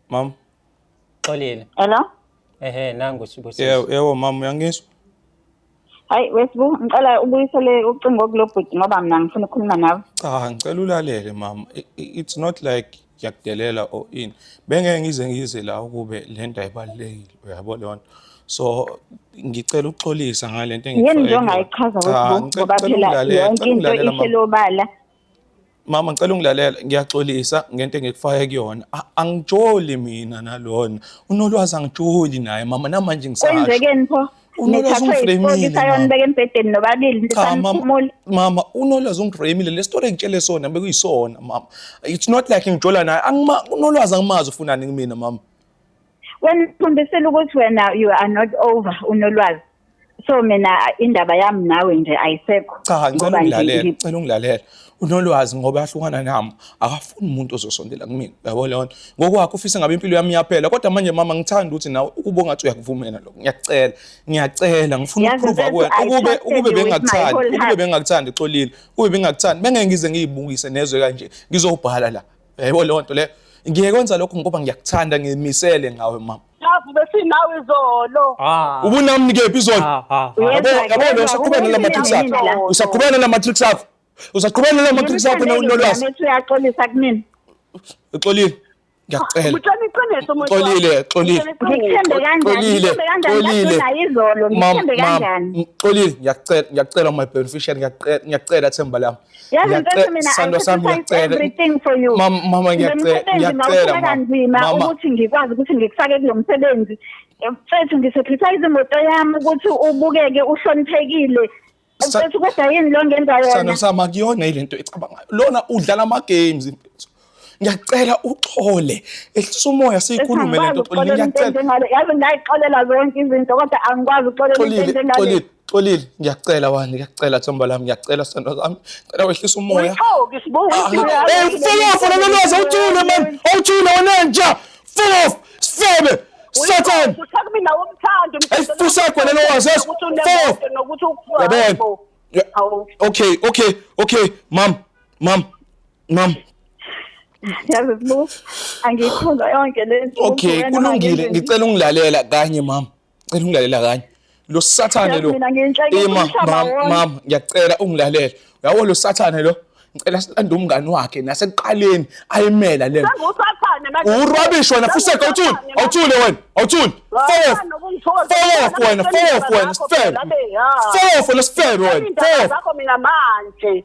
Mam. Xolile. Hello? Nangu Sibusiso. Yebo mam uyangizwa? Hayi wesibu ngicela ubuyisele ucingo kulobhuti ngoba mina ngifuna ukukhuluma nawe. Cha ngicela ulalele mama. It's not like ngiyakudelela or ini. Bengeke ngize la ukube lento ayibalekile uyabo le nto. So ngicela ukuxolisa ngalento Yini nje ongayichaza wesibu ngoba phela yonke into ihlelobala. Mama ngicela ungilalela ngiyaxolisa ngento engikufake kuyona angijoli mina nalona unolwazi angijoli naye mama namanje ngisasho kwenzekeni pho unolwazi ungifremile sayonibeka empedeni nobabili ndisaphumula mama unolwazi ungifremile le story engitshele sona bekuyisona mama it's not like ngijola naye unolwazi angimazi ufunani kimi mama wena ufundisela ukuthi wena you are not over unolwazi so mina indaba yami nawe nje ayisekho cha ngicela ungilalela unolwazi ngoba yahlukana nami akafuni umuntu ozosondela kimi yabo le nto ngokwakho ufisa ngabe impilo yami iyaphela kodwa manje mama ngithanda ukuthi nawe ukuba ungathi uyakuvumela lokho ngiyacela ngifuna ukuprova kuwena ukube bengakuthandi Xolile kube bengakuthandi bengeke ngize ngiyibukise nezwe kanje ngizobhala la yabo le nto le ngiyekwenza lokho ngoba ngiyakuthanda ngimisele ngawe mama besinawe izolo ubunami nikephi izolo yabo lo usaqhubana la matrix akho usaqhubana la matrix akho uzaqhubana la matrix akho nawunolwazi uyaxolisa kumina Xolile ngiyacela Xolile Xolile ngiyacela my beneficiary ngiyacela Themba lami sando sami ngiyacela mama ngiyacela mama ukuthi ngikwazi ukuthi ngikufake kulo msebenzi mfethu ngisacrifice imoto yami ukuthi ubukeke uhloniphekile mfethu kodwa yini lo ngenza yona sando sami akuyona ilento ecabangayo lona udlala ama games mfethu ngiyacela uxole ehlisa umoya siyikhulume lento Xolile ngiyacela yazi ngayixolela zonke izinto kodwa angikwazi uxolela into engale Xolile ngiyacela wani ngiyacela Themba lami ngiyacela sando sami ngicela wehlisa umoya full nolwazi awuthule man awuthule wena nja full of sifebe Satan usakumina umthando ayifusakho lelo wazi nokuthi yabona okay mam yazi bu angikholwa yonke lento okay kulungile ngicela ungilalela kanye mama ngicela ungilalela kanye lo sathane lo mama ngiyacela ungilalela uyabo lo sathane lo ngicela silande umngani wakhe nasekuqaleni ayimela lento urubbish wena fuseka awuthule wena sifebe wena zakho mina manje